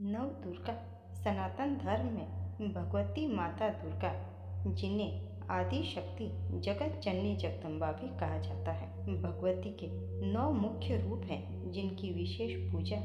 नव दुर्गा सनातन धर्म में भगवती माता दुर्गा, जिन्हें आदि शक्ति जगत जननी जगदम्बा भी कहा जाता है, भगवती के 9 मुख्य रूप हैं जिनकी विशेष पूजा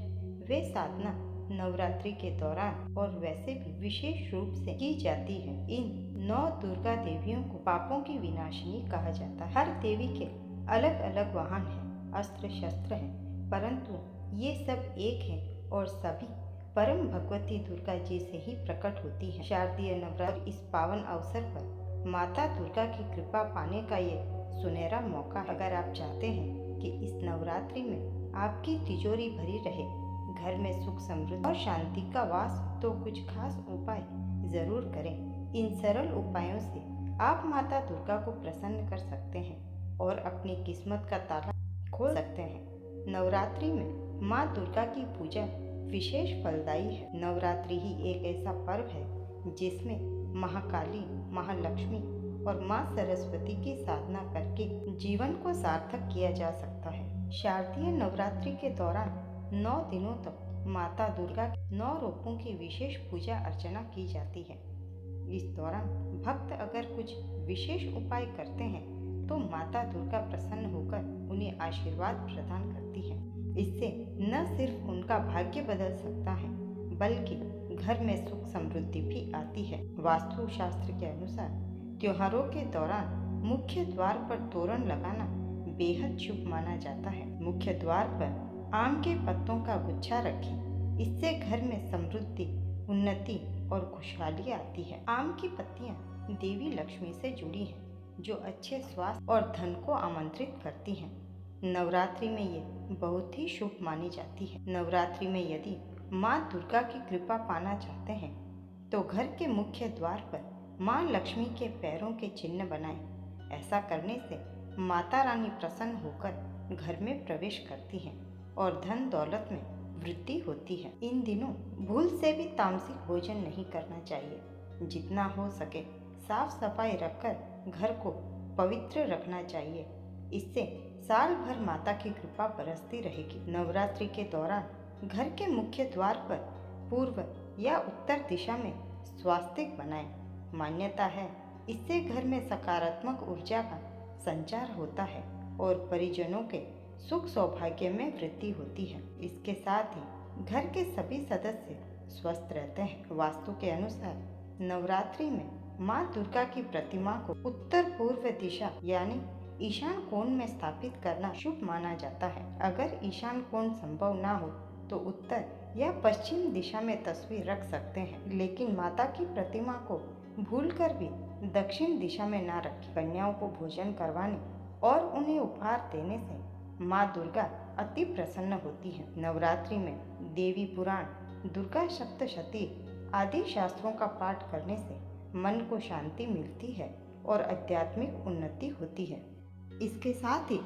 व साधना नवरात्रि के दौरान और वैसे भी विशेष रूप से की जाती है। इन 9 दुर्गा देवियों को पापों की विनाशिनी कहा जाता है। हर देवी के अलग अलग वाहन हैं, अस्त्र शस्त्र हैं, परंतु ये सब एक हैं और सभी परम भगवती दुर्गा जी से ही प्रकट होती है। शारदीय नवरात्र इस पावन अवसर पर माता दुर्गा की कृपा पाने का ये सुनहरा मौका है। अगर आप चाहते हैं कि इस नवरात्रि में आपकी तिजोरी भरी रहे, घर में सुख समृद्धि और शांति का वास, तो कुछ खास उपाय जरूर करें। इन सरल उपायों से आप माता दुर्गा को प्रसन्न कर सकते हैं और अपनी किस्मत का ताला खोल सकते हैं। नवरात्रि में माँ दुर्गा की पूजा विशेष फलदायी है। नवरात्रि ही एक ऐसा पर्व है जिसमें महाकाली, महालक्ष्मी और माँ सरस्वती की साधना करके जीवन को सार्थक किया जा सकता है। शारदीय नवरात्रि के दौरान 9 दिनों तक माता दुर्गा के 9 रूपों की विशेष पूजा अर्चना की जाती है। इस दौरान भक्त अगर कुछ विशेष उपाय करते हैं तो माता दुर्गा प्रसन्न होकर उन्हें आशीर्वाद प्रदान करती है। इससे न सिर्फ उनका भाग्य बदल सकता है, बल्कि घर में सुख समृद्धि भी आती है। वास्तु शास्त्र के अनुसार त्योहारों के दौरान मुख्य द्वार पर तोरण लगाना बेहद शुभ माना जाता है। मुख्य द्वार पर आम के पत्तों का गुच्छा रखें, इससे घर में समृद्धि, उन्नति और खुशहाली आती है। आम की पत्तियां देवी लक्ष्मी से जुड़ी हैं, जो अच्छे स्वास्थ्य और धन को आमंत्रित करती हैं। नवरात्रि में ये बहुत ही शुभ मानी जाती है। नवरात्रि में यदि माँ दुर्गा की कृपा पाना चाहते हैं तो घर के मुख्य द्वार पर माँ लक्ष्मी के पैरों के चिन्ह बनाएं। ऐसा करने से माता रानी प्रसन्न होकर घर में प्रवेश करती हैं और धन दौलत में वृद्धि होती है। इन दिनों भूल से भी तामसिक भोजन नहीं करना चाहिए। जितना हो सके साफ सफाई रखकर घर को पवित्र रखना चाहिए। इससे साल भर माता की कृपा बरसती रहेगी। नवरात्रि के दौरान घर के मुख्य द्वार पर पूर्व या उत्तर दिशा में स्वास्तिक बनाएं। मान्यता है इससे घर में सकारात्मक ऊर्जा का संचार होता है और परिजनों के सुख सौभाग्य में वृद्धि होती है। इसके साथ ही घर के सभी सदस्य स्वस्थ रहते हैं। वास्तु के अनुसार नवरात्रि में माँ दुर्गा की प्रतिमा को उत्तर पूर्व दिशा यानी ईशान कोण में स्थापित करना शुभ माना जाता है। अगर ईशान कोण संभव ना हो तो उत्तर या पश्चिम दिशा में तस्वीर रख सकते हैं, लेकिन माता की प्रतिमा को भूलकर भी दक्षिण दिशा में ना रखें। कन्याओं को भोजन करवाने और उन्हें उपहार देने से माँ दुर्गा अति प्रसन्न होती है। नवरात्रि में देवी पुराण, दुर्गा सप्तशती आदि शास्त्रों का पाठ करने से मन को शांति मिलती है और आध्यात्मिक उन्नति होती है। इसके साथ ही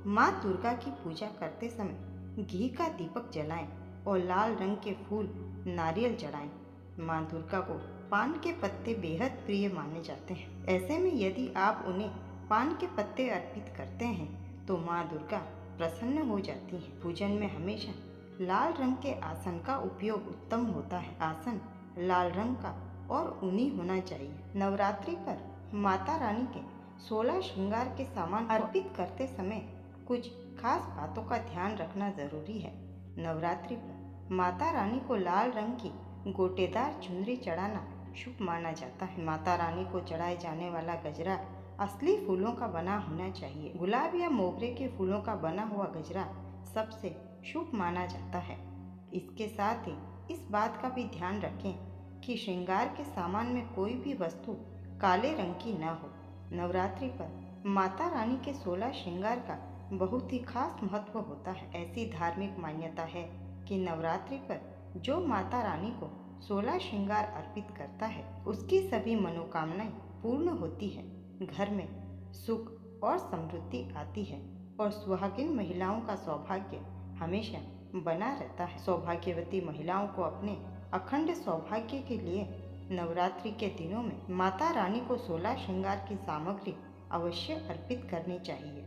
माँ दुर्गा की पूजा करते समय घी का दीपक जलाएं और लाल रंग के फूल, नारियल चढ़ाएं। माँ दुर्गा को पान के पत्ते बेहद प्रिय माने जाते हैं। ऐसे में यदि आप उन्हें पान के पत्ते अर्पित करते हैं तो माँ दुर्गा प्रसन्न हो जाती हैं। पूजन में हमेशा लाल रंग के आसन का उपयोग उत्तम होता है। आसन लाल रंग का और ऊनी होना चाहिए। नवरात्रि पर माता रानी के 16 श्रृंगार के सामान अर्पित करते समय कुछ खास बातों का ध्यान रखना जरूरी है। नवरात्रि पर माता रानी को लाल रंग की गोटेदार चुनरी चढ़ाना शुभ माना जाता है। माता रानी को चढ़ाए जाने वाला गजरा असली फूलों का बना होना चाहिए। गुलाब या मोगरे के फूलों का बना हुआ गजरा सबसे शुभ माना जाता है। इसके साथ ही इस बात का भी ध्यान रखें कि श्रृंगार के सामान में कोई भी वस्तु काले रंग की न हो। नवरात्रि पर माता रानी के 16 श्रृंगार का बहुत ही खास महत्व होता है। ऐसी धार्मिक मान्यता है कि नवरात्रि पर जो माता रानी को 16 श्रृंगार अर्पित करता है उसकी सभी मनोकामनाएं पूर्ण होती है। घर में सुख और समृद्धि आती है और सुहागिन महिलाओं का सौभाग्य हमेशा बना रहता है। सौभाग्यवती महिलाओं को अपने अखंड सौभाग्य के लिए नवरात्रि के दिनों में माता रानी को 16 श्रृंगार की सामग्री अवश्य अर्पित करनी चाहिए।